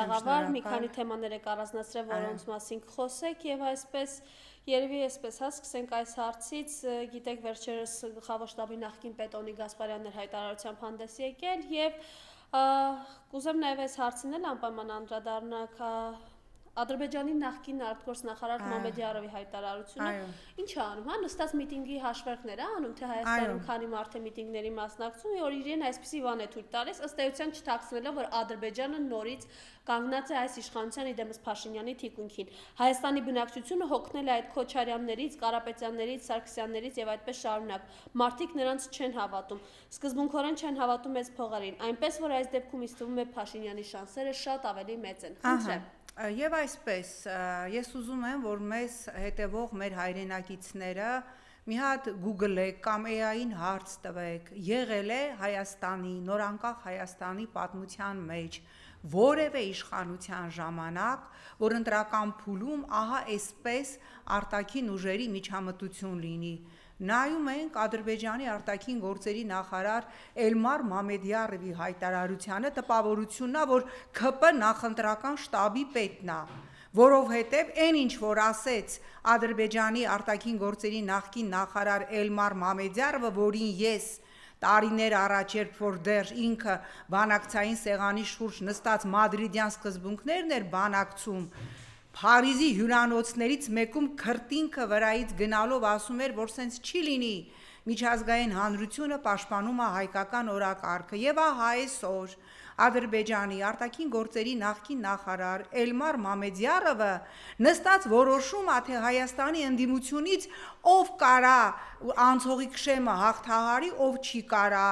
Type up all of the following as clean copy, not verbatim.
տաղավար, մի քանի թեմաներ եք առանձնացրել, որոնց մասին կխոսեք եւ այսպես երևի այսպես հասկսենք այս հարցից, գիտեք վերջերս գլխավոր շտաբի նախկին պետ Օնիկ Գասպարյանն հայտարարությամբ հանդես եկել եւ կուզեմ նաեւ այս հարցին էլ անպայման անդրադառնալ Ադրբեջանի նախկին արտգործնախարար Մամեդյարովի հայտարարությունը ինչ է անում, հա, նստած միտինգի հաշվարկներ է անում, թե Հայաստանում քանի մարդ է միտինգների մասնակցում, որ իրեն այսպիսի բան է թույլ տալիս, ըստ էության չթաքցնելով, որ Ադրբեջանը նորից կանգնած է այս իշխանության իդեմս Փաշինյանի թիկունքին։ Հայաստանի բնակչությունը հոգնել է այդ Քոչարյաններից, Կարապետյաններից, Սարգսյաններից եւ այդպես շարունակ։ Մարդիկ նրանց չեն հավատում։ Սկզբունքորեն չեն հավատում մեծ փողերին, այնպես որ այս դեպքում ինձ թվում է Փաշինյանի շանսերը շատ ավելի մեծ են։ Խնդրեմ։ Եվ այսպես, ես ուզում եմ, որ մեզ հետևող մեր հայրենակիցները մի հատ Google-եք կամ AI-ին հարց տվեք, եղել է Հայաստանի, նորանկախ Հայաստանի պատմության մեջ որևէ իշխանության ժամանակ, որ ընտրական փուլում ահա այսպես արտաքին ուժերի միջամտություն լինի։ Նայում ենք Ադրբեջանի արտաքին գործերի նախարար Էլմար Մամեդյարովի հայտարարությանը, տպավորությունն է, որ ՔՊ նախընտրական շտաբի պետն է, որովհետև այն ինչ որ ասեց Ադրբեջանի արտաքին գործերի նախկին նախարար Էլմար Մամեդյարովը, որին ես տարիներ առաջ, երբ որ դեռ ինքը բանակցային սեղանի շուրջ նստած մադրիդյան սկզբունքներն էր բանակցում, Փարիզի հյուրանոցներից մեկում քրտինքը վրայից գնալով ասում էր, որ սենց չի լինի, միջազգային հանրությունը պաշտպանում է հայկական օրակարգը եւ ահա այսօր Ադրբեջանի արտաքին գործերի նախկին նախարար Էլմար Մամեդյարովը նստած որոշում է, թե Հայաստանի ընդդիմությունից ով կարա անցողի քշեմը հաղթահարի, ով չի կարա,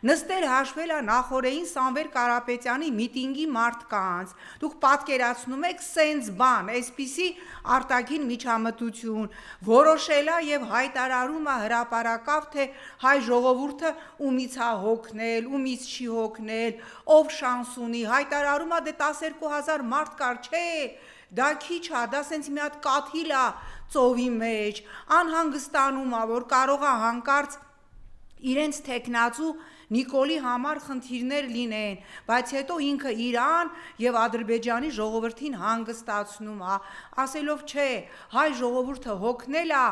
նստել հաշվել է նախորդին Սամվել Կարապետյանի միտինգի մարդկանց, դուք պատկերացնում եք սենց բան, այսպիսի արտաքին միջամտություն, որոշել է եւ հայտարարում է հրապարակավ, թե հայ ժողովուրդը ումից է հոգնել, ումից չի հոգնել, ով շանս ունի, հայտարարում է դե 12,000 մարդ կար, չէ, դա քիչ է, դա սենց մի հատ կաթիլ է ծովի մեջ, անհանգստանում է, որ կարող է հանկարծ իրենց թեկնածու Նիկոլի համար խնդիրներ լինեն, բայց հետո ինքը Իրան եւ Ադրբեջանի ժողովրդին հանգստացնում է, ասելով չէ, հայ ժողովուրդը հոգնել է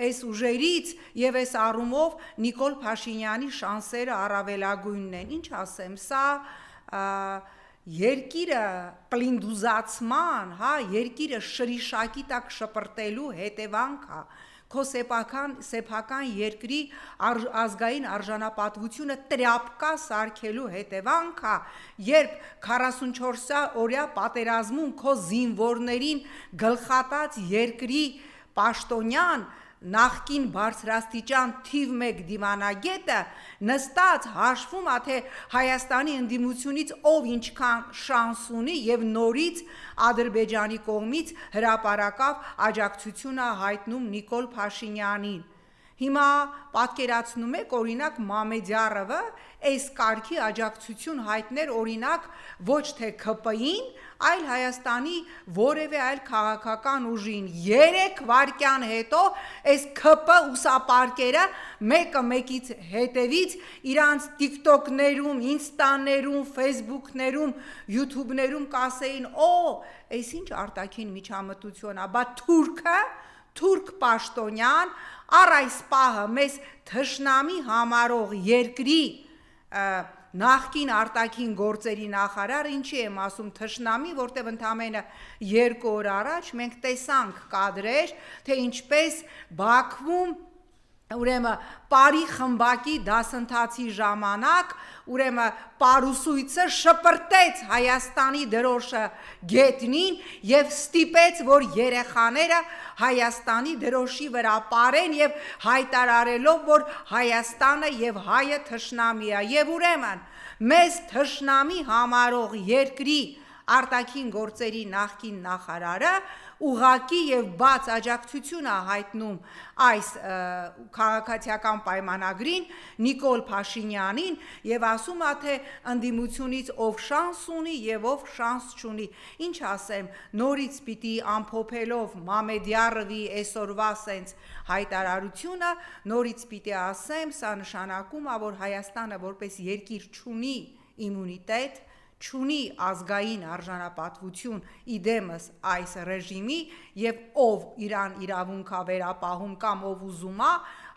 այս ուժերից եւ այս առումով Նիկոլ Փաշինյանի շանսերը առավելագույնն են, ինչ ասեմ, սա երկիրը պլինդուզացման, հա, երկիրը շրիշակի տակ շպրտելու հետևանք է, քո սեփական երկրի ազգային արժանապատվությունը տրապկա սարքելու հետևանք է, երբ 44-օրյա պատերազմում քո զինվորներին գլխատած երկրի պաշտոնյան նախկին բարձրաստիճան թիվ 1 դիվանագետը նստած հաշվում է, թե Հայաստանի ընդդիմությունից ով ինչքան շանս ունի եւ նորից Ադրբեջանի կողմից հրապարակավ աջակցություն է հայտնում Նիկոլ Փաշինյանին։ Հիմա պատկերացնում եք, օրինակ Մամեդյարովը այս կարգի աջակցություն հայտներ օրինակ ոչ թե ՔՊ-ին, այլ Հայաստանի որևէ այլ քաղաքական ուժին 3 վայրկյան հետո այս ՔՊ ուսապարկերը մեկը մեկից հետևից իրանց TikTok-ներում, Insta-ներում, Facebook-ներում, YouTube-ներում կասեին, այս ինչ արտաքին միջամտություն է, բա թուրք պաշտոնյան առ այս պահը մեզ թշնամի համարող երկրի նախկին արտաքին գործերի նախարար, ինչի եմ ասում թշնամի, որտեղ ընդամենը 2 օր առաջ մենք տեսանք կադրեր, թե ինչպես Բաքվում ուրեմն Պարի խմբակի դասընթացի ժամանակ ուրեմն պարուսույցը շպրտեց Հայաստանի դրոշը գետնին եւ ստիպեց, որ երեխաները Հայաստանի դրոշի վրա պարեն եւ հայտարարելով, որ Հայաստանը եւ հայը թշնամի է եւ ուրեմն մեզ թշնամի համարող երկրի արտաքին գործերի նախկին նախարարը ուղղակի եւ բաց աջակցություն է հայտնում այս քաղաքացիական պայմանագրին Նիկոլ Փաշինյանին եւ ասում է, թե ընդդիմությունից ով շանս ունի եւ ով շանս չունի։ Ինչ ասեմ, նորից պիտի ամփոփելով Մամեդյարովի այսօրվա սենց հայտարարությունը, նորից պիտի ասեմ, սա նշանակում է, որ Հայաստանը որպես երկիր չունի իմունիտետ, չունի ազգային արժանապատվություն իդեմս այս ռեժիմի եւ ով իրան իրավունքա վերապահում կամ ով ուզում է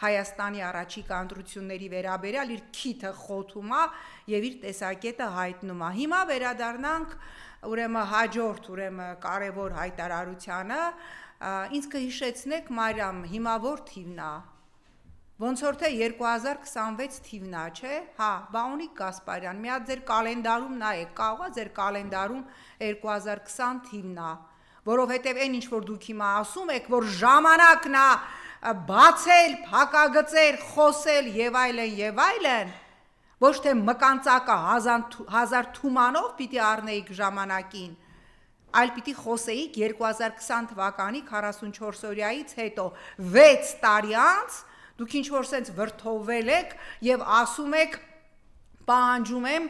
Հայաստանի առաջիկա ընտրությունների վերաբերյալ իր քիթը խոթում է եւ իր տեսակետը հայտնում է։ Հիմա վերադառնանք ուրեմն հաջորդ կարևոր հայտարարությանը, ինձ կհիշեցնեք Մարիամ, հիմա որ թիվն է։ Ոնց որ թե 2026 թիվն է, չէ՞։ Հա, Բաունիկ Գասպարյան, մի հատ ձեր կալենդարում նայեք, կարող է ձեր կալենդարում 2020 թիվն է, որովհետև այն ինչ որ դուք հիմա ասում եք, որ ժամանակն է բացել, փակագծեր, խոսել եւ այլն, ոչ թե մկանցակա հազար թումանով պիտի առնեիք ժամանակին, այլ պիտի խոսեիք 2020 թվականի 44-օրյայից հետո 6 տարի անց դուք ինչ-որ սենց վրդովվել եք և ասում եք պահանջում եմ,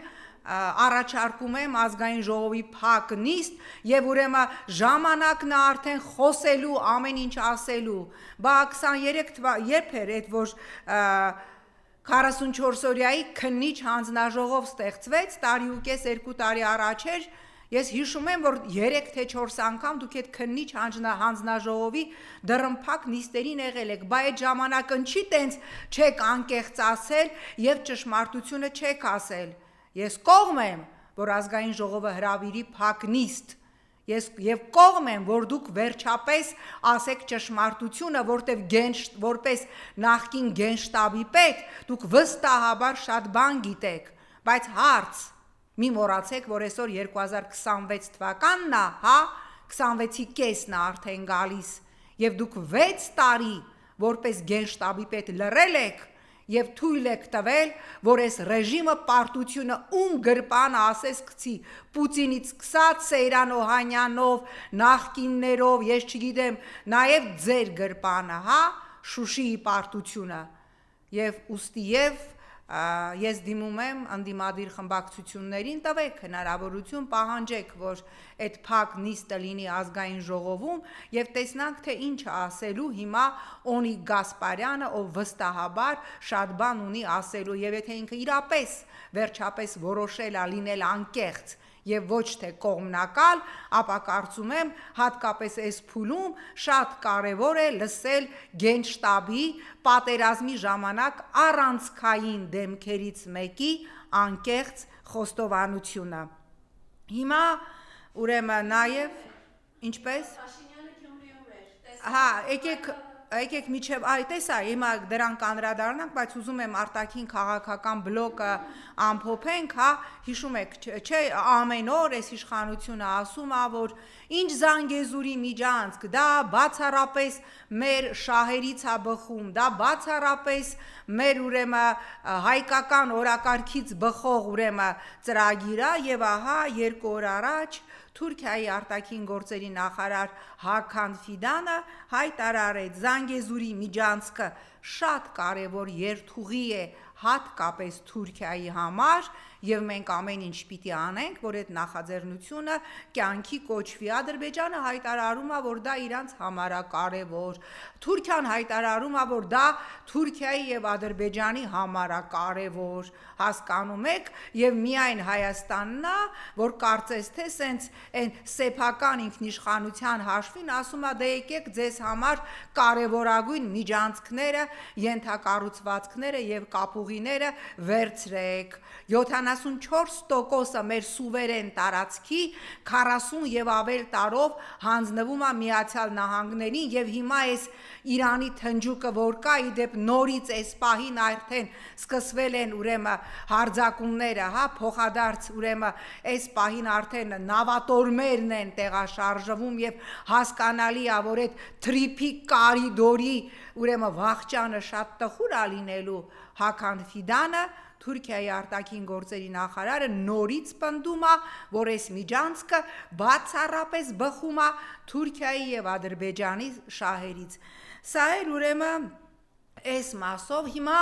առաջարկում եմ ազգային ժողովի փակ նիստ և ուրեմն ժամանակն է արդեն խոսելու, ամեն ինչ ասելու, բա 23 երբ էր այդ որ 44-օրյայի քննիչ հանձնաժողով ստեղծվեց, տարի ու կես 2 տարի առաջ էր, ես հիշում եմ, որ 3 թե 4 անգամ դուք այդ քննիչ հանձնաժողովի դռնփակ նիստերին եղել եք, բա այդ ժամանակ ընչի տենց չեք անկեղծ ասել և ճշմարտությունը չեք ասել։ Ես կողմ եմ, որ ազգային ժողովը հրավիրի փակ նիստ, և կողմ եմ, որ դուք վերջապես ասեք ճշմարտությունը, որպես նախկին գենշտաբի պետ, դուք վստահաբար շատ բան գիտեք, բայց հարց մի մոռացեք, որ այսօր 2026 թվականն է, հա, 26-ի կեսն է արդեն գալիս, և դուք 6 տարի որպես գենշտաբի պետ լռել եք և թույլ եք տվել, որ այս ռեժիմը պարտությունը ում գրպանը ասես գցի, Պուտինից սկսած Սեյրան Օհանյանով, նախկիններով, ես չգիտեմ, նաև ձեր գրպանը, հա, Շուշիի պարտությունը, և ուստի ես դիմում եմ ընդդիմադիր խմբակցություններին, տվեք հնարավորություն, պահանջեք, որ այդ փակ նիստը լինի ազգային ժողովում և տեսնանք, թե ինչ է ասելու հիմա Օնիկ Գասպարյանը, ով վստահաբար շատ բան ունի ասելու և եթե ինքը իրապես վերջապես որոշել է լինել անկեղծ և ոչ թե կողմնակալ, ապա կարծում եմ հատկապես այս փուլում շատ կարևոր է լսել գենշտաբի պատերազմի ժամանակ առանցքային դեմքերից մեկի անկեղծ խոստովանությունը։ Հիմա ուրեմն նաև ինչպես հա, եկեք միջև տեսա, հիմա դրան կանրադառնանք, բայց ուզում եմ արտաքին քաղաքական բլոկը ամփոփենք, հա, հիշում եք, չէ, ամեն օր այս իշխանությունը ասում է, որ ինչ Զանգեզուրի միջանցք, դա բացառապես մեր շահերից է բխում, դա բացառապես մեր ուրեմն հայկական օրակարգից բխող ուրեմն ծրագիր է և ահա 2 օր առաջ Թուրքիայի արտաքին գործերի նախարար Հական Ֆիդանը հայտարարեց Զանգեզուրի միջանցքը շատ կարևոր երթուղի է հատկապես Թուրքիայի համար և մենք ամեն ինչ պիտի անենք, որ այդ նախաձեռնությունը կյանքի կոչվի։ Ադրբեջանը հայտարարում է, որ դա իրանց համար է կարևոր, Թուրքիան հայտարարում է, որ դա Թուրքիայի և Ադրբեջանի համար է կարևոր, հասկանում եք, և միայն Հայաստանն է, որ կարծես թե սենց այն սեփական ինքնիշխանության հաշվին ասում է, դե եկեք ձեզ համար կարևորագույն միջանցքները, ենթակառուցվածքները և կապուղիները վերցրեք։ 74% մեր սուվերեն տարածքի 40 և ավել տարով հանձնվում է Միացյալ Նահանգներին և հիմա այս Իրանի թնջուկը որ կա, իդեպ նորից այս պահին արդեն սկսվել են ուրեմն հարձակումները, հա, փոխադարձ ուրեմն այս պահին արդեն նավատորմերն են տեղաշարժվում և հասկանալի է, որ այդ Թրիփի կարիդորի ուրեմն վախճանը շատ տխուր է լինելու։ Հական Ֆիդանը, Թուրքիայի արտաքին գործերի նախարարը նորից պնդում է, որ այս միջանցքը բացառապես բխում է Թուրքիայի և Ադրբեջանի շահերից։ Սա էր ուրեմն այս մասով, հիմա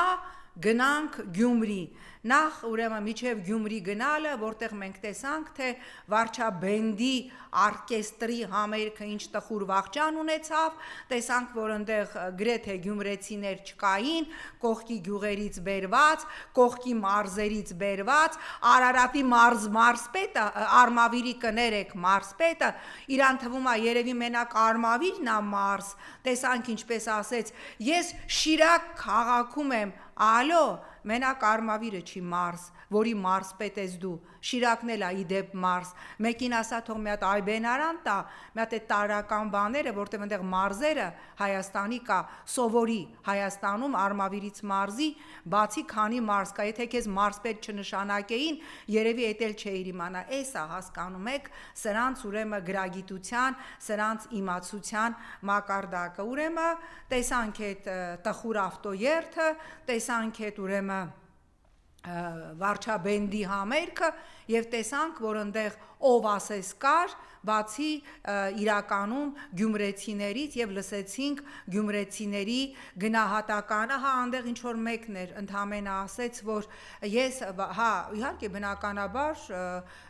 գնանք Գյումրի։ Նախ ուրեմն միջև Գյումրի գնալը, որտեղ մենք տեսանք, թե Վարչաբենդի օրկեստրի համերգը ինչ տխուր վախճան ունեցավ, տեսանք, որ այնտեղ գրեթե գյումրեցիներ չկային, կողքի գյուղերից բերված, կողքի մարզերից բերված, Արարատի մարզպետը, Արմավիրի կներեք մարզպետը, իրան թվում է երևի մենակ Արմավիրն է մարզ, տեսանք ինչպես ասեց, ես Շիրակ քաղաքում եմ, ալո, մենակ Արմավիրը չի մարզ, որի մարզպետ ես դու, Շիրակն էլ է իդեպ մարզ, մեկին ասա թող մի հատ այբենարան տա, մի հատ այդ տարրական բաները, որտեղ այնտեղ մարզերը Հայաստանի կա, սովորի Հայաստանում Արմավիրից մարզի, բացի քանի մարզ կա, եթե քեզ մարզպետ չնշանակեին, երևի էդ էլ չէիր իմանա, էս է հասկանում եք, սրանց ուրեմն գրագիտության, սրանց իմացության մակարդակը, ուրեմն տեսանք այդ տխուր ավտոերթը, տեսանք այդ ուրեմն վարչաբենդի համերգը եւ տեսանք, որ այնտեղ ով ասես կար, բացի իրականում գյումրեցիներից եւ լսեցինք գյումրեցիների գնահատականը, հա այնտեղ ինչ որ մեկն էր ընդհանրապես ասեց, որ ես հա իհարկե բնականաբար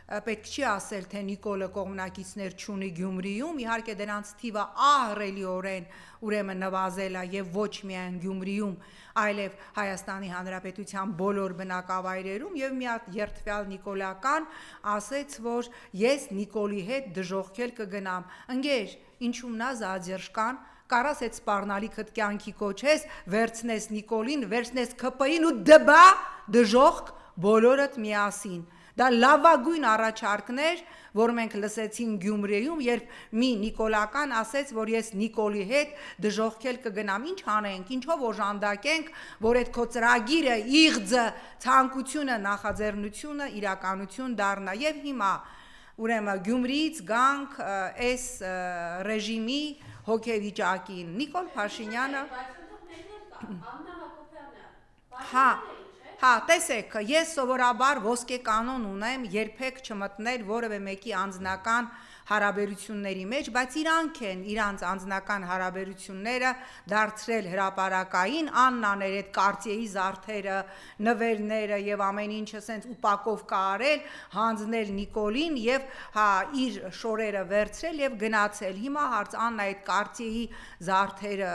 պետք չի ասել թե Նիկոլը կողմնակիցներ չունի Գյումրիում, իհարկե դրանց թիվը ահռելիորեն ուրեմն նվազել է եւ ոչ միայն Գյումրիում, այլև Հայաստանի Հանրապետության բոլոր բնակավայրերում եւ մի հատ երթվյալ նիկոլական ասեց, որ ես Նիկոլի հետ դժողքել կգնամ, ընկեր, ինչու՞մն է զադերժկան, կարաս այդ սպառնալիքդ կյանքի կոչես, վերցնես Նիկոլին, վերցնես ԿՊ-ին ու դբա դժողք բոլորդ միասին։ Դա լավագույն առաջարկներ, որ մենք լսեցինք Գյումրիում, երբ մի նիկոլական ասեց, որ ես Նիկոլի հետ դժողքել կգնամ, ինչ անենք, ինչով օժանդակենք, որ այդ քո ծրագիրը, իղձը, ցանկությունը, նախաձեռնությունը իրականություն դառնա։ Եվ հիմա ուրեմն Գյումրիից գանք այս ռեժիմի հոգեվիճակին։ Նիկոլ Փաշինյանը Հա, տեսեք, ես սովորաբար ոսկե կանոն ունեմ երբեք չմտնել որևէ մեկի անձնական հարաբերությունների մեջ, բայց իրանք են իրանց անձնական հարաբերությունները դարձրել հրապարակային, Աննան էր այդ կարծիեի զարդերը, նվերները եւ ամեն ինչը սենց ուպակով կարել, հանձնել Նիկոլին եւ հա իր շորերը վերցրել եւ գնացել։ Հիմա հարց Աննա այդ կարծիեի զարդերը,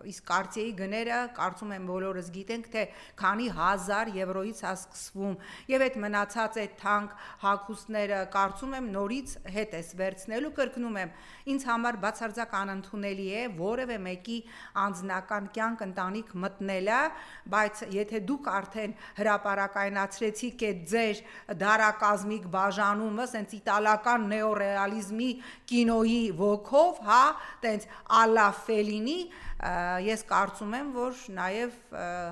իսկ կարծիեի գները կարծում եմ բոլորս գիտենք, թե քանի 1000 եվրոից է սկսվում եւ այդ մնացած այդ թանկ հագուստները կարծում եմ նորից հետ էս վերցնելու, կրկնում եմ, ինձ համար բացարձակ անընդունելի է որևէ մեկի անձնական կյանք ընտանիք մտնելը, բայց եթե դուք արդեն հրապարակայնացրեցիք այդ ձեր դարակազմիկ բաժանումը, սենց իտալական նեոռեալիզմի կինոյի ոգով, հա, տենց ալա Ֆելինի, ես կարծում եմ, որ նաև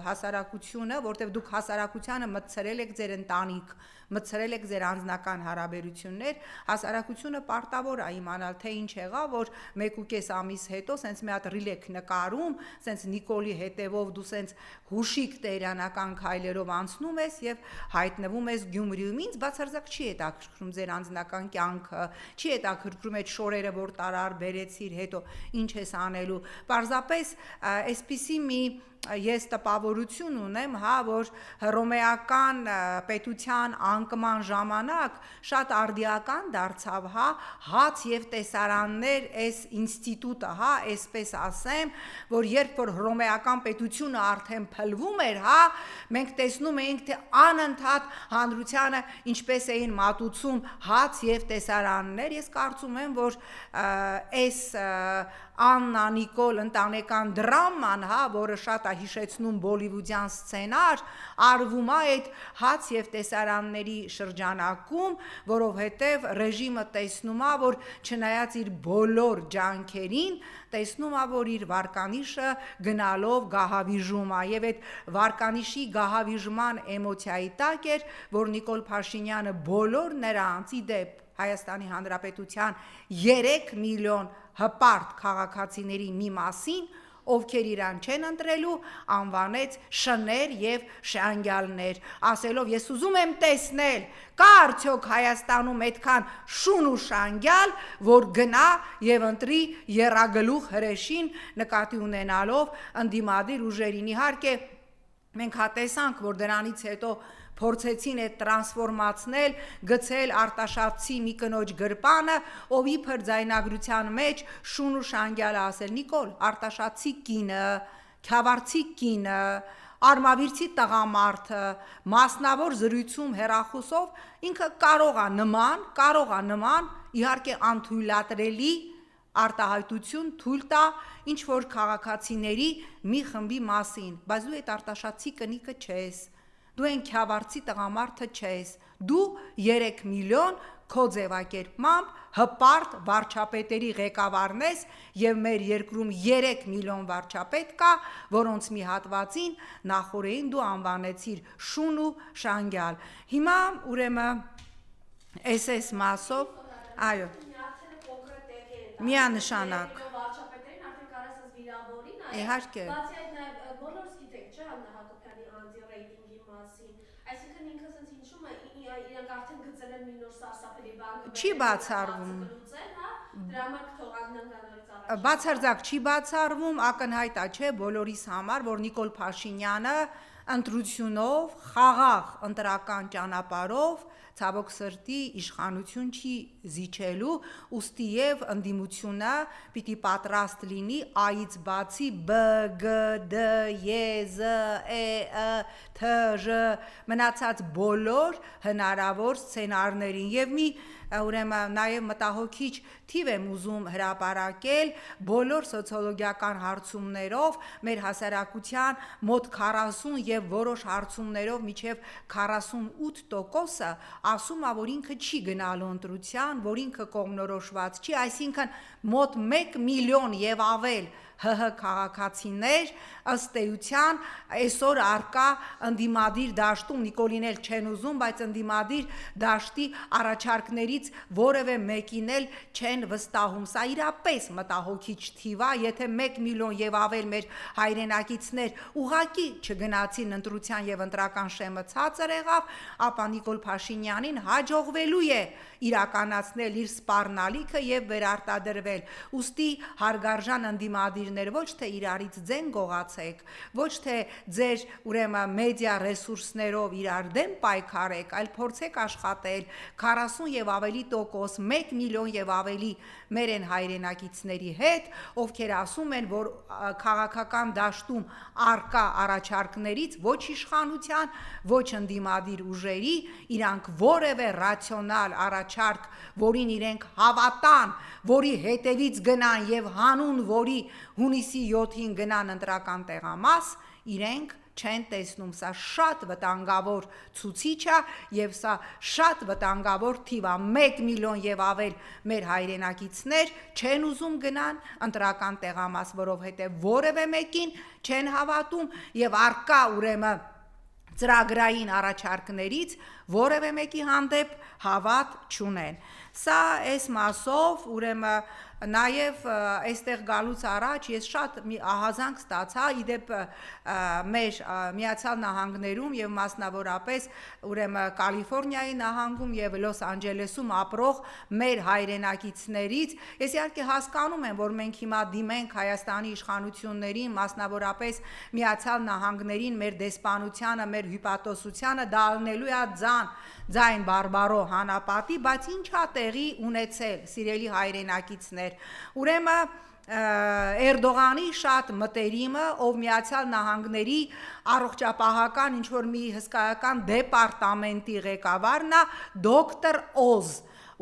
հասարակությունը, որտեղ դուք հասարակությանը մտցրել եք ձեր ընտանիք, մտցրել եք ձեր անձնական հարաբերություններ, հասարակությունը պարտավոր է իմանալ, թե ինչ եղավ, որ 1.5 ամիս հետո սենց մի հատ ռիլեք նկարում, սենց Նիկոլի հետևով դու սենց հուշիկ տերանական քայլերով անցնում ես եւ հայտնվում ես Գյումրիում, ինձ բացարձակ չի հետաքրքրում ձեր անձնական կյանքը, չի հետաքրքրում այդ շորերը, որ տարար բերեցիր, հետո ինչ ես անելու, պարզապես այսպիսի մի ես տպավորություն ունեմ, հա, որ հռոմեական պետության անկման ժամանակ շատ արդիական դարձավ, հա, հաց եւ տեսարաններ այս ինստիտուտը, հա, այսպես ասեմ, որ երբ որ հռոմեական պետությունը արդեն փլվում էր, հա, մենք տեսնում էինք, թե անընդհատ հանրությանը ինչպես էին մատուցում հաց եւ տեսարաններ, ես կարծում եմ, որ այս Աննա Նիկոլ ընտանեկան դրաման, հա, որը շատ է հիշեցնում բոլիվուդյան սցենար, արվում է այդ հաց եւ տեսարանների շրջանակում, որովհետեւ ռեժիմը տեսնում է, որ չնայած իր բոլոր ջանքերին, տեսնում է, որ իր վարկանիշը գնալով գահավիժում է եւ այդ վարկանիշի գահավիժման էմոցիայի տակ էր, որ Նիկոլ Փաշինյանը բոլոր նրանց իդեպ Հայաստանի Հանրապետության 3 միլիոն հպարտ քաղաքացիների մի մասին, ովքեր իրան չեն ընտրելու, անվանեց շներ եւ շանգյալներ, ասելով ես ուզում եմ տեսնել, կա արդյոք Հայաստանում այդքան շուն ու շանգյալ, որ գնա եւ ընտրի եռագլուխ հրեշին, նկատի ունենալով ընդդիմադիր ուժերին, իհարկե մենք հա տեսանք, որ դրանից հետո փորձեցին այդ տրանսֆորմացնել, գցել արտաշատցի մի կնոջ գրպանը, ով իբր ձայնագրության մեջ շուն ու շանգյալ ասել Նիկոլ, արտաշատցի կինը, քյավառցի կինը, արմավիրցի տղամարդը մասնավոր զրույցում հեռախոսով ինքը կարող է նման իհարկե անթույլատրելի արտահայտություն թույլ տա ինչ որ քաղաքացիների մի խմբի մասին, բայց դու այդ արտաշատցի կնիկը չես, դու այն քյավառցի տղամարդը չես, դու 3 միլիոն քո ձևակերպմամբ հպարտ վարչապետերի ղեկավարն ես եւ մեր երկրում 3 միլիոն վարչապետ կա, որոնց մի հատվածին նախորդին դու անվանեցիր շուն ու շանգյալ։ Հիմա ուրեմն SS մասով, այո, միանշանակ։ Իհարկե։ Բացի այդ նաև բոլորս գիտենք, չէ՞, Աննա Հակոբյանի անտի-ռեյտինգի մասին, այսինքն ինքը ասենց հիշում է, իրենք արդեն գծել են մի նոր սարսափելի բան, Չի բացառվում։ Դրա համար թողանն նորից առաջ։ Բացարձակ չի բացառվում, ակնհայտ է, չէ, բոլորիս համար, որ Նիկոլ Փաշինյանը ընտրությունով, խաղաղ ընտրական ճանապարհով ցավոք սրտի իշխանություն չի զիջելու, ուստի եւ ընդդիմությունը պիտի պատրաստ լինի այից բացի B, G, D, Y, Z, E, T, Ž մնացած բոլոր հնարավոր սցենարներին եւ մի ուրեմն նաեւ մտահոգիչ թիվ եմ ուզում հրապարակել բոլոր սոցիոլոգիական հարցումներով մեր հասարակության մոտ 40 եւ որոշ հարցումներով միջև 48%-ը ասում է, որ ինքը չի գնալու ընտրության, որ ինքը կողմնորոշված չի, այսինքն մոտ 1 միլիոն եւ ավել ՀՀ քաղաքացիներ ըստ էության այսօր արկա ընդդիմադիր դաշտում Նիկոլին էլ չեն ուզում, բայց ընդդիմադիր դաշտի առաջարկներից որևէ մեկին էլ չեն վստահում։ Սա իրապես մտահոգիչ թիվ է, եթե 1 միլիոն եւ ավել մեր հայրենակիցներ ուղակի չգնացին ընտրության եւ ընտրական շեմը ցածր եղավ, ապա Նիկոլ Փաշինյանին հաջողվելու է իրականացնել իր սպառնալիքը եւ վերարտադրվել։ Ուստի հարգարժան ընդդիմադիրներ ոչ թե իրարից ձեն գողացեք, ոչ թե ձեր ուրեմն մեդիա ռեսուրսներով իրար դեմ պայքարեք, այլ փորձեք աշխատել 40 եւ ավելի տոկոս, 1 միլիոն եւ ավելի մեր են հայրենակիցների հետ, ովքեր ասում են, որ քաղաքական դաշտում արկա առաջարկներից ոչ իշխանության, ոչ ընդդիմադիր ուժերի իրանք որևէ ռացիոնալ առաջարկ, որին իրենք հավատան, որի հետևից գնան եւ հանուն որի հունիսի 7-ին գնան ընտրական տեղամաս, իրենք չեն տեսնում, սա շատ վտանգավոր ցուցիչ է եւ սա շատ վտանգավոր թիվ է, 1 միլիոն եւ ավել մեր հայրենակիցներ չեն ուզում գնան ընտրական տեղամաս, որովհետեւ որևէ մեկին չեն հավատում եւ արկա ուրեմն ծրագրային առաջարկներից որևէ մեկի հանդեպ հավատ չունեն։ Սա այս մասով ուրեմն նաև այստեղ գալուց առաջ ես շատ մի ահազանգ ստացա իդեպ մեր Միացյալ Նահանգներում եւ մասնավորապես ուրեմն Կալիֆոռնիայի նահանգում եւ Լոս Անջելեսում ապրող մեր հայրենակիցներից ես իհարկե հասկանում եմ, որ մենք հիմա դիմենք Հայաստանի իշխանություններին, մասնավորապես Միացյալ Նահանգներին, մեր դեսպանությանը, մեր հյուպատոսությանը դա ալնելու է ձայն բարբարո հանապատի, բայց ինչ է տեղի ունեցել, սիրելի հայրենակիցներ, ուրեմն Էրդողանի շատ մտերիմը, ով Միացյալ Նահանգների առողջապահական ինչ-որ մի հսկայական դեպարտամենտի ղեկավարն է, դոկտոր Օզ,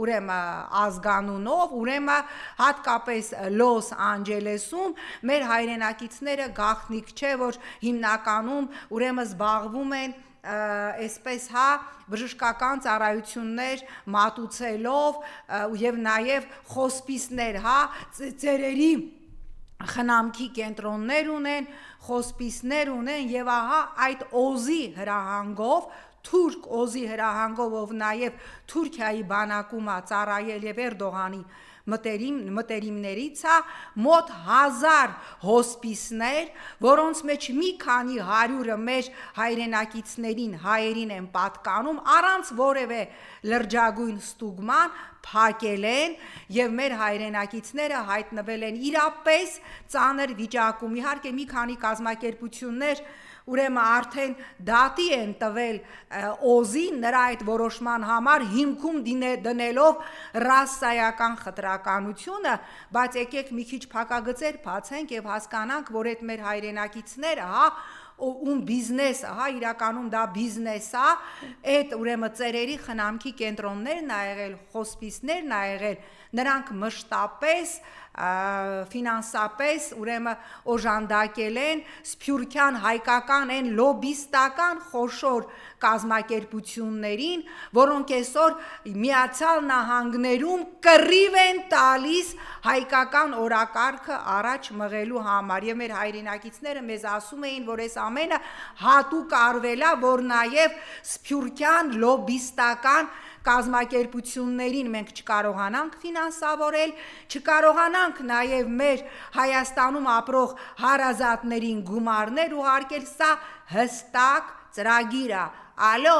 ուրեմն ազգանունով, ուրեմն հատկապես Լոս Անջելեսում մեր հայրենակիցները գաղտնիք չէ, որ հիմնականում ուրեմն զբաղվում են այսպես հա բժշկական ծառայություններ մատուցելով եւ նաեւ հոսպիսներ հա ծերերի խնամքի կենտրոններ ունեն, հոսպիսներ ունեն եւ ահա այդ օզի հրահանգով թուրք օզի հրահանգով ով նաեւ Թուրքիայի բանակում է ծառայել եւ Էրդողանի մտերիմներից է մոտ 1000 հոսպիսներ, որոնց մեջ մի քանի հարյուրը մեր հայրենակիցներին, հայերին են պատկանում, առանց որևէ լրջագույն ստուգման փակել են եւ մեր հայրենակիցները հայտնվել են իրապես ծանր վիճակում։ Իհարկե մի քանի կազմակերպություններ ուրեմն արդեն դատի են տվել օզին նրա այդ որոշման համար հիմքում դնելով ռասայական խտրականությունը, բայց եկեք մի քիչ փակագծեր բացենք եւ հասկանանք, որ այդ մեր հայրենակիցները, ում բիզնեսը, իրականում դա բիզնես է, այդ ուրեմն ծերերի խնամքի կենտրոններն ա եղել, հոսպիսներն ա եղել, նրանք մշտապես ֆինանսապես ուրեմն օժանդակել են սփյուռքյան հայկական այն լոբիստական խոշոր կազմակերպություններին, որոնք այսօր Միացյալ Նահանգներում կռիվ են տալիս հայկական օրակարգը առաջ մղելու համար եւ մեր հայրենակիցները մեզ ասում էին, որ այս ամենը հատուկ արվել է, որ նաեւ սփյուռքյան լոբիստական կազմակերպություններին մենք չկարողանանք ֆինանսավորել, չկարողանանք նաև մեր Հայաստանում ապրող հարազատներին գումարներ ուղարկել, սա հստակ ծրագիր է, ալո,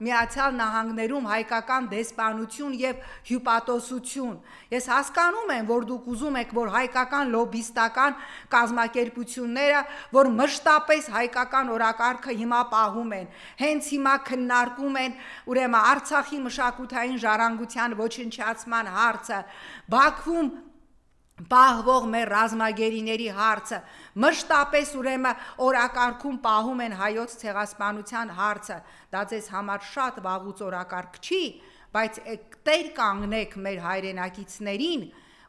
Միացյալ Նահանգներում հայկական դեսպանություն եւ հյուպատոսություն։ Ես հասկանում եմ, որ դուք ուզում եք, որ հայկական լոբիստական կազմակերպությունները, որ մշտապես հայկական օրակարգը հիմա պահում են, հենց հիմա քննարկում են ուրեմն Արցախի մշակութային ժառանգության ոչնչացման հարցը, Բաքվում պահվող մեր ռազմագերիների հարցը, մշտապես ուրեմն օրակարգում պահում են հայոց ցեղասպանության հարցը, դա ձեզ համար շատ վաղուց օրակարգ չի, բայց տեր կանգնեք մեր հայրենակիցներին,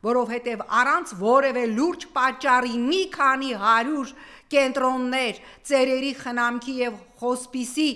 որովհետև առանց որևէ լուրջ պատճառի մի քանի 100 կենտրոններ ծերերի խնամքի եւ հոսպիսի,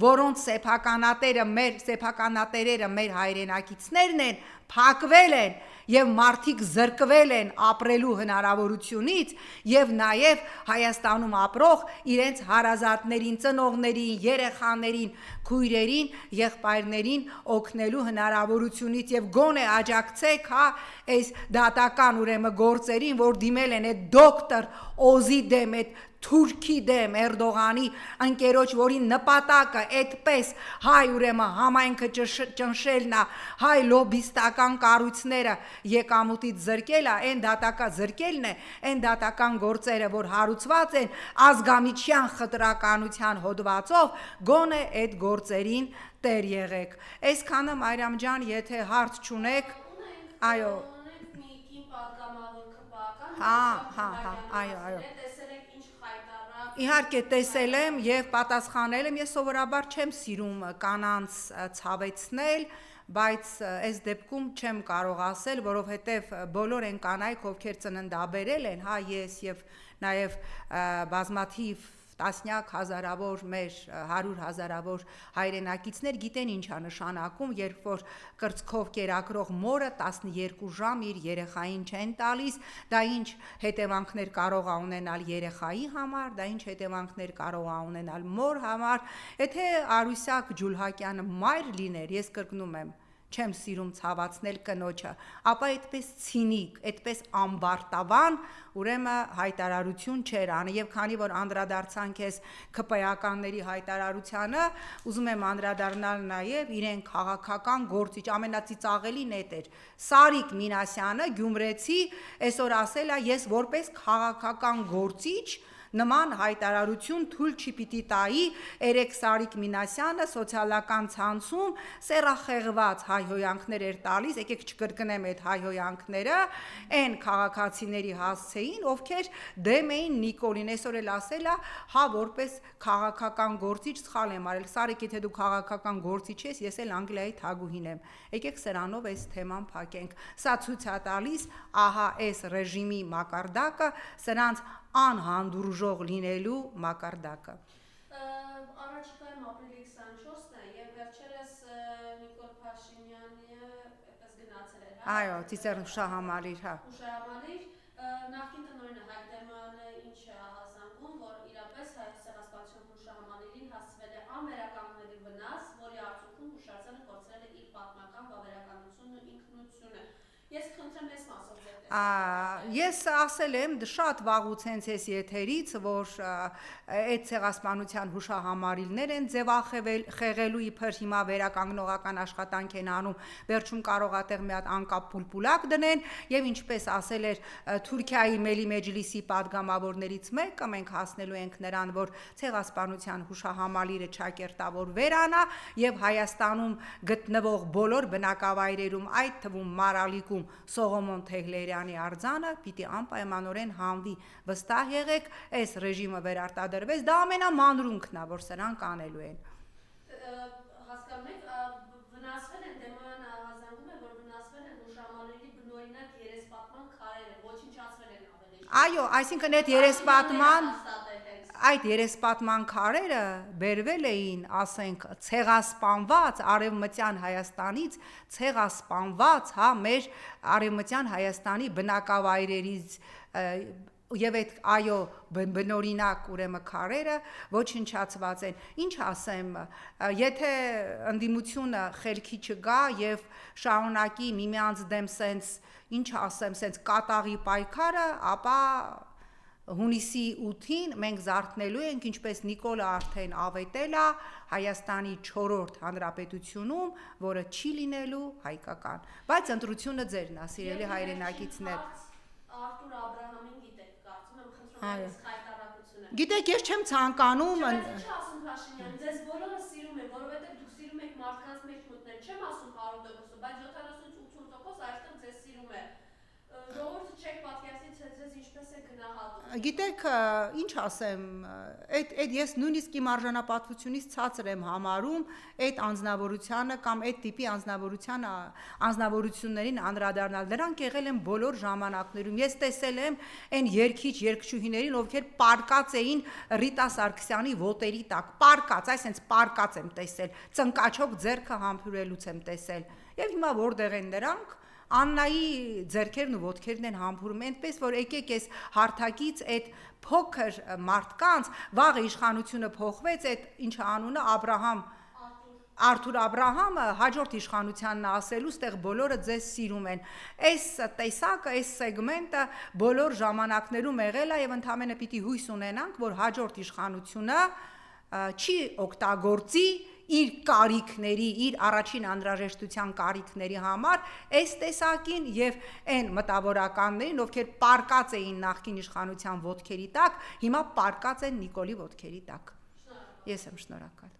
որոնց սեփականատերերը մեր հայրենակիցներն են, փակվել են եւ մարդիկ զրկվել են ապրելու հնարավորությունից եւ նաեւ Հայաստանում ապրող իրենց հարազատներին, ծնողներին, երեխաներին, քույրերին, եղբայրներին օգնելու հնարավորությունից եւ գոնե աջակցեք այս դատական ուրեմն գործերին, որ դիմել են այդ դոկտոր Օզի դեմ, այդ Թուրքի դեմ Էրդողանի ընկերոջ, որի նպատակը այդպես հայ ուրեմն համայնքը ճնշելն է, հայ լոբիստական կառույցները եկամուտից զրկել է, այն դատական զրկելն է, այն դատական գործերը, որ հարուցված են ազգամիջյան խտրականության հոդվածով, գոնե այդ գործերին տեր եղեք։ Այսքանը Մարիամ ջան, եթե հարց չունեք, այո։ Այո։ Իհարկե տեսել եմ եւ պատասխանել եմ, ես սովորաբար չեմ սիրում կանանց ցավեցնել, բայց այս դեպքում չեմ կարող ասել, որովհետեւ բոլոր այն կանայք, ովքեր ծննդաբերել են, ես եւ նաեւ բազմաթիվ տասնյակ հազարավոր մեր 100 հազարավոր հայրենակիցներ գիտեն ինչ է նշանակում, երբ որ կրծքով կերակրող մորը 12 ժամ իր երեխային չեն տալիս, դա ինչ հետևանքներ կարող է ունենալ երեխայի համար, դա ինչ հետևանքներ կարող է ունենալ մոր համար, եթե Արուսյակ Ջուլհակյանը մայր լիներ, ես կրկնում եմ, չեմ սիրում ցավացնել կնոջը, ապա այդպես ցինիկ, այդպես ամբարտավան, ուրեմն հայտարարություն չէր անի եւ քանի որ անդրադարձանք ես ԿՊ-ականների հայտարարությանը, ուզում եմ անդրադառնալ նաեւ իրեն քաղաքական գործիչ ամենածիծաղելին էդ էր Սարիկ Մինասյանը գյումրեցի այսօր ասել է ես որպես քաղաքական գործիչ նման հայտարարություն թույլ չի պիտի տայի Էրեկ Սարիկ Մինասյանը սոցիալական ցանցում սեռախեղված հայհոյանքներ էր տալիս, եկեք չկրկնեմ այդ հայհոյանքները, այն քաղաքացիների հասցեին, ովքեր դեմ էին Նիկոլին, այսօր էլ ասել է, որպես քաղաքական գործիչ սխալ եմ արել, Սարիկ, եթե դու քաղաքական գործիչ ես, ես էլ Անգլիայի թագուհին եմ, եկեք սրանով այս թեման փակենք, սա ցույց է տալիս, այս ռեժիմի մակարդակը, սրանց անհանդուրժող լինելու մակարդակը։ Առաջիկայում ապրիլի 24-ն է եւ վերջերս Նիկոլ Փաշինյանը այդպես գնացել էր, Այո, ծիծեռ հուշահամալիր, Հուշահամալիր, նախկին տնօրենը Հայկ Դերմանը ինչ է ահազանգում, որ իրապես հայոց ցեղասպանության հուշահամալիրին հասցվել է անվերականգնելի վնաս, որի արդյունքում հուշարձանը կորցրել է իր պատմական վավերականությունն ու ինքնությունը։ Ես խնդրեմ այս մասով ձեր Ես ասել եմ շատ վաղուց հենց այս եթերից, որ այդ ցեղասպանության հուշահամարիլներ են ձևախեղելու իբր հիմա վերականգնողական աշխատանք են անում, վերջում կարող ատեղ մի հատ անկապ պուլպուլակ դնեն, եւ ինչպես ասել էր Թուրքիայի Մելի Մեջլիսի падգամավորներից մեկը, մենք հասնելու ենք նրան, որ ցեղասպանության հուշահամալիրը ճակերտավոր վերանա եւ Հայաստանում գտնվող բոլոր բնակավայրերում, այդ թվում Մարալիկում Սողոմոն Թեհլերյանի արձանը պիտի անպայմանորեն հանվի, վստահ եղեք, այս ռեժիմը վերարտադրվեց, դա ամենամանրունքն է, որ սրանք անելու են։ Հասկանում եք, վնասվել են Դեմոյան ահազանգում է, որ վնասվել են հուշահամալիրի բնօրինակ երեսպատման քարերը, ոչնչացվել են ավելի։ Այո, այսինքն այդ երեսպատման քարերը բերվել էին, ասենք, ցեղասպանված արևմտյան Հայաստանից, ցեղասպանված, մեր արևմտյան Հայաստանի բնակավայրերից եւ այդ այո բնօրինակ ուրեմն քարերը ոչնչացված են։ Ինչ ասեմ, եթե ընդդիմությունը խելքի չգա եւ շարունակի միմյանց դեմ սենց, ինչ ասեմ, սենց կատաղի պայքարը, ապա հունիսի 8-ին մենք զարթնելու ենք, ինչպես Նիկոլը արդեն ավետել է, Հայաստանի 4-րդ հանրապետությունում, որը չի լինելու հայկական, բայց ընտրությունը ձերն է, սիրելի հայրենակիցներ։ Արտուր Աբրահամին գիտեք, կարծում եմ, խնդրում եմ հայտարարությունը։ Գիտեք, ես չեմ ցանկանում Չէ, ասում Փաշինյան, ձեզ բոլորը սիրում են, որովհետև դուք սիրում եք մարդկանց մեջ մտնել, չեմ ասում 100%, բայց 70-80% այստեղ ձեզ սիրում է։ Ժողովուրդը չեք պատկերացնի, ձեզ ինչպես է գնահատում։ Գիտեք, ինչ ասեմ, այդ ես նույնիսկ իմ արժանապատվությունից ցածր եմ համարում այդ անձնավորությանը կամ այդ տիպի անձնավորություններին անդրադառնալ։ Նրանք եղել են բոլոր ժամանակներում։ Ես տեսել եմ այն երգիչ երգչուհիներին, ովքեր պարկած էին Ռիտա Սարգսյանի ոտերի տակ, պարկած, այսինքն պարկած եմ տեսել, ծնկաչոք ձեռքը համբուրելուց եմ տեսել։ Եվ հիմա որտեղ են նրանք։ Աննայի ձեռքերն ու ոտքերն են համբուրում, այնպես որ եկեք այս հարթակից այդ փոքր մարդկանց վաղ իշխանությունը փոխվեց, այդ ինչը անունը Արտուր Աբրահամը հաջորդ իշխանությանն ասելու, ստեղ բոլորը ձեզ սիրում են։ Այս տեսակը, այս սեգմենտը բոլոր ժամանակներում եղել է եւ ընդհանրապես պիտի հույս ունենանք, որ հաջորդ իշխանությունը չի օգտագործի իր կարիքների, իր առաջին անհրաժեշտության կարիքների համար այս տեսակին եւ այն մտավորականներին, ովքեր պարկած էին նախկին իշխանության ոտքերի տակ, հիմա պարկած են Նիկոլի ոտքերի տակ։ Ես եմ շնորհակալ։